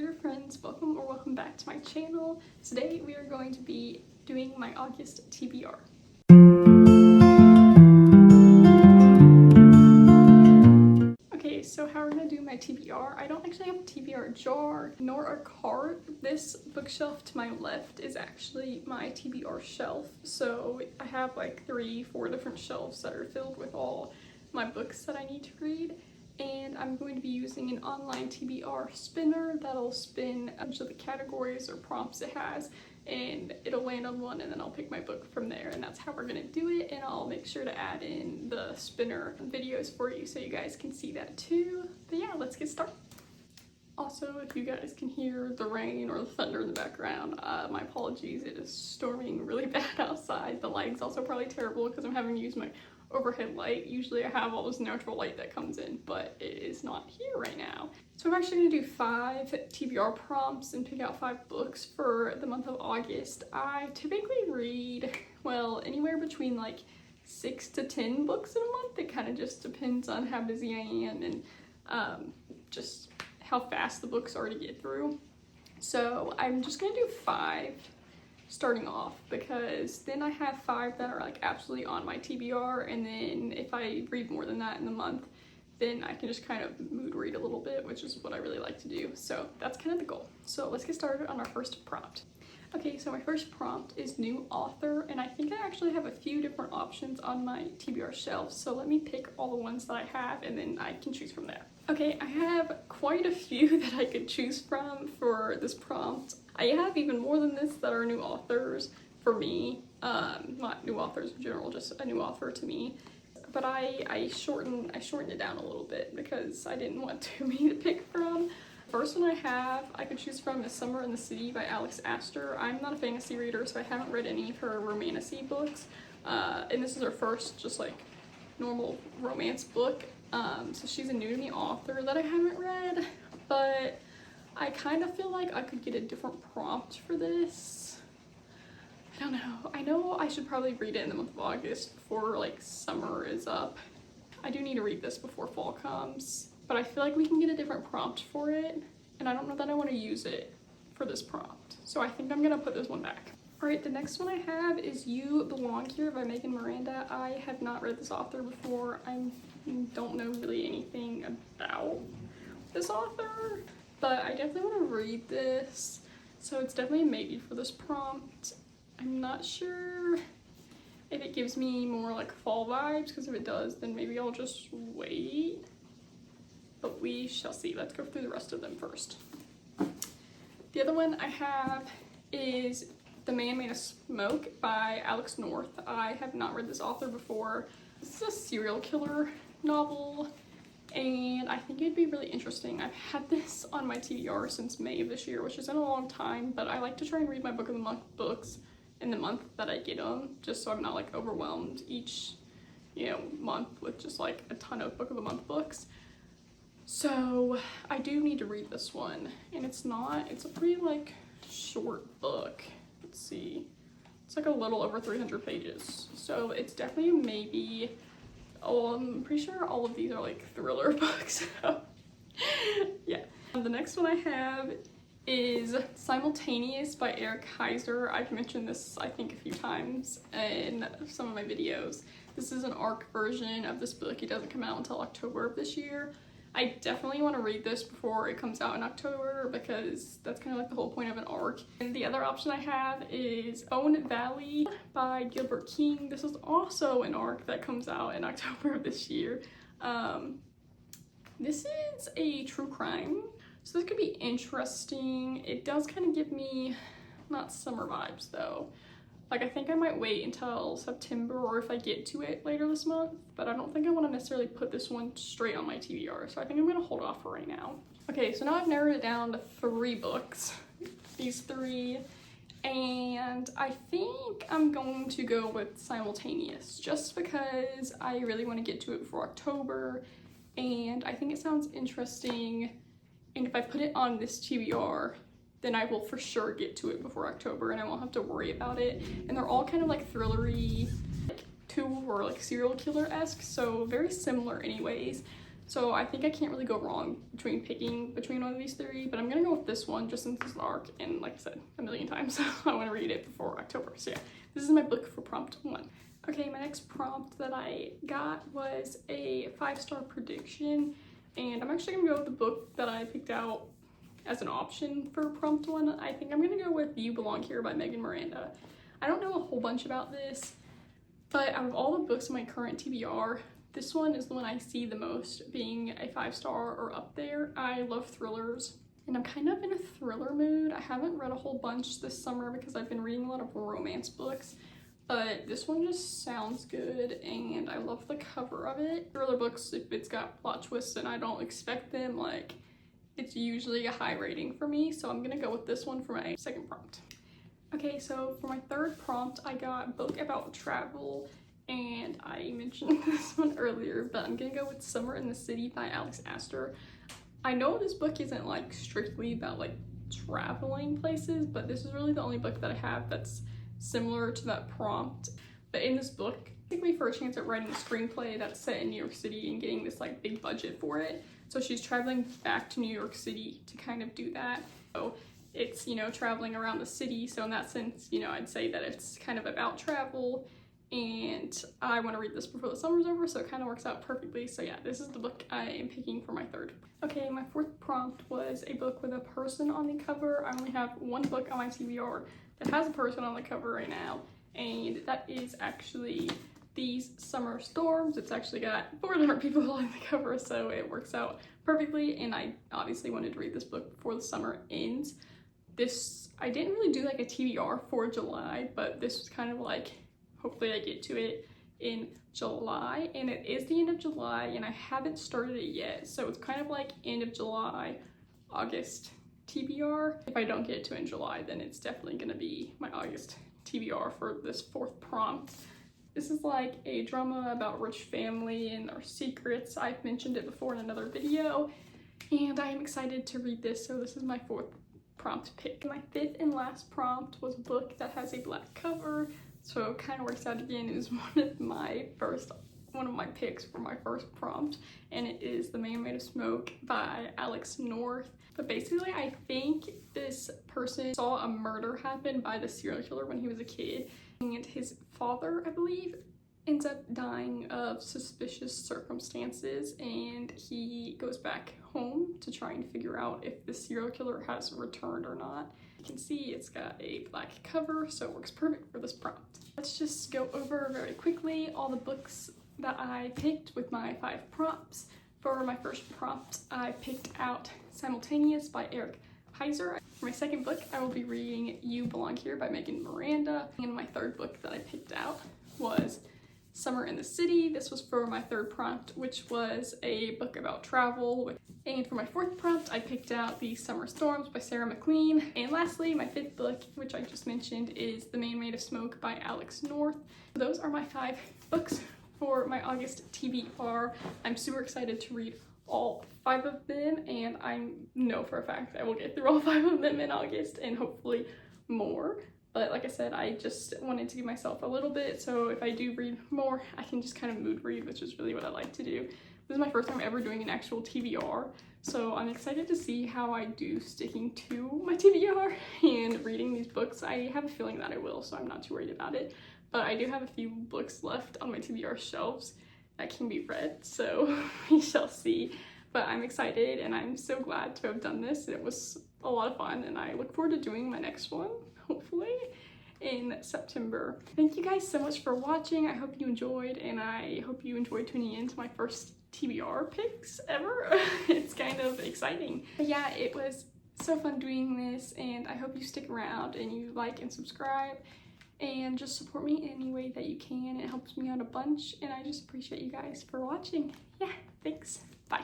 your friends, welcome back to my channel. Today we are going to be doing my August TBR. Okay, so how we're gonna do my TBR, I don't actually have a TBR jar nor a cart. This bookshelf to my left is actually my TBR shelf. So I have like 3-4 different shelves that are filled with all my books that I need to read. And I'm going to be using an online TBR spinner that'll spin a bunch of the categories or prompts it has, and it'll land on one and then I'll pick my book from there, and that's how we're gonna do it. And I'll make sure to add in the spinner videos for you so you guys can see that too. But yeah, let's get started. Also, if you guys can hear the rain or the thunder in the background, my apologies. It is storming really bad outside. The lighting's also probably terrible because I'm having to use my overhead light. Usually I have all this natural light that comes in, but it is not here right now. So I'm actually gonna do 5 TBR prompts and pick out 5 books for the month of August. I typically read, well, anywhere between like 6 to 10 books in a month. It kind of just depends on how busy I am and just how fast the books are to get through. So I'm just gonna do 5 starting off, because then I have 5 that are like absolutely on my TBR, and then if I read more than that in the month, then I can just kind of mood read a little bit, which is what I really like to do. So that's kind of the goal. So let's get started on our first prompt. Okay, so my first prompt is new author, and I think I actually have a few different options on my TBR shelf. So let me pick all the ones that I have and then I can choose from there. Okay, I have quite a few that I could choose from for this prompt. I have even more than this that are new authors for me. Not new authors in general, just a new author to me. But I shortened it down a little bit because I didn't want too many to pick from. First one I could choose from is Summer in the City by Alex Astor. I'm not a fantasy reader, so I haven't read any of her romantasy books. And this is her first just like normal romance book. So she's a new to me author that I haven't read, but I kind of feel like I could get a different prompt for this. I don't know. I know I should probably read it in the month of August before like summer is up. I do need to read this before fall comes, but I feel like we can get a different prompt for it, and I don't know that I want to use it for this prompt. So I think I'm gonna put this one back. Alright, the next one I have is You Belong Here by Megan Miranda. I have not read this author before. I don't know really anything about this author, but I definitely want to read this. So it's definitely a maybe for this prompt. I'm not sure if it gives me more like fall vibes, because if it does, then maybe I'll just wait. But we shall see. Let's go through the rest of them first. The other one I have is The Man Made of Smoke by Alex North. I have not read this author before. This is a serial killer novel, and I think it'd be really interesting. I've had this on my TBR since May of this year, which isn't a long time, but I like to try and read my book of the month books in the month that I get them, just so I'm not like overwhelmed each, month with just like a ton of book of the month books. So I do need to read this one, and it's a pretty like short book. Let's see, it's like a little over 300 pages, so it's definitely a maybe. Oh, I'm pretty sure all of these are like thriller books, so yeah. The next one I have is Simultaneous by Eric Heiser. I've mentioned this I think a few times in some of my videos. This is an ARC version of this book. It doesn't come out until October of this year. I definitely want to read this before it comes out in October, because that's kind of like the whole point of an ARC. And the other option I have is Own Valley by Gilbert King. This is also an ARC that comes out in October of this year. This is a true crime, so this could be interesting. It does kind of give me, not summer vibes though. Like, I think I might wait until September, or if I get to it later this month, but I don't think I want to necessarily put this one straight on my TBR, so I think I'm going to hold off for right now. Okay, so now I've narrowed it down to 3 books, these 3, and I think I'm going to go with Simultaneous, just because I really want to get to it before October, and I think it sounds interesting, and if I put it on this TBR, then I will for sure get to it before October and I won't have to worry about it. And they're all kind of like thrillery, like, or like serial killer-esque, so very similar anyways. So I think I can't really go wrong between picking between one of these three, but I'm gonna go with this one just since it's dark, and like I said a million times, I want to read it before October. So yeah, this is my book for prompt 1. Okay, my next prompt that I got was a 5-star prediction, and I'm actually gonna go with the book that I picked out as an option for prompt 1. I think I'm gonna go with You Belong Here by Megan Miranda. I don't know a whole bunch about this, but out of all the books in my current TBR, this one is the one I see the most being a 5-star or up there. I love thrillers, and I'm kind of in a thriller mood. I haven't read a whole bunch this summer because I've been reading a lot of romance books, but this one just sounds good, and I love the cover of it. Thriller books, if it's got plot twists and I don't expect them, like, it's usually a high rating for me, so I'm gonna go with this one for my second prompt. Okay, so for my third prompt, I got a book about travel, and I mentioned this one earlier, but I'm gonna go with Summer in the City by Alex Astor. I know this book isn't like strictly about like traveling places, but this is really the only book that I have that's similar to that prompt. But in this book, it took me for a chance at writing a screenplay that's set in New York City and getting this like big budget for it. So she's traveling back to New York City to kind of do that. So it's, you know, traveling around the city. So in that sense, you know, I'd say that it's kind of about travel, and I want to read this before the summer's over, so it kind of works out perfectly. So yeah, this is the book I am picking for my third. Okay, my fourth prompt was a book with a person on the cover. I only have one book on my TBR that has a person on the cover right now, and that is actually These Summer Storms. It's actually got 4 different people on the cover, so it works out perfectly, and I obviously wanted to read this book before the summer ends. I didn't really do like a TBR for July, but this was kind of like, hopefully I get to it in July, and it is the end of July, and I haven't started it yet, so it's kind of like end of July, August TBR. If I don't get to it in July, then it's definitely gonna be my August TBR for this 4th prompt. This is like a drama about rich family and their secrets. I've mentioned it before in another video, and I am excited to read this, so this is my 4th prompt pick. My 5th and last prompt was a book that has a black cover, so it kind of works out again. It was one of my picks for my first prompt, and it is The Man Made of Smoke by Alex North. But basically, I think this person saw a murder happen by the serial killer when he was a kid, and his father, I believe, ends up dying of suspicious circumstances, and he goes back home to try and figure out if the serial killer has returned or not. You can see it's got a black cover, so it works perfect for this prompt. Let's just go over very quickly all the books that I picked with my 5 prompts. For my first prompt, I picked out Simultaneous by Eric Heiser. For my second book, I will be reading You Belong Here by Megan Miranda. And my third book that I picked out was Summer in the City. This was for my third prompt, which was a book about travel. And for my 4th prompt, I picked out These Summer Storms by Sarah MacLean. And lastly, my 5th book, which I just mentioned, is The Man Made of Smoke by Alex North. Those are my 5 books for my August TBR. I'm super excited to read all 5 of them, and I know for a fact I will get through all 5 of them in August, and hopefully more. But like I said, I just wanted to give myself a little bit, so if I do read more, I can just kind of mood read, which is really what I like to do. This is my first time ever doing an actual TBR, so I'm excited to see how I do sticking to my TBR and reading these books. I have a feeling that I will, so I'm not too worried about it. But I do have a few books left on my TBR shelves that can be read, so we shall see. But I'm excited, and I'm so glad to have done this. It was a lot of fun, and I look forward to doing my next one, hopefully, in September. Thank you guys so much for watching. I hope you enjoyed, and I hope you enjoyed tuning in to my first TBR picks ever. It's kind of exciting. But yeah, it was so fun doing this, and I hope you stick around and you like and subscribe and just support me in any way that you can. It helps me out a bunch, and I just appreciate you guys for watching. Yeah, thanks. Bye.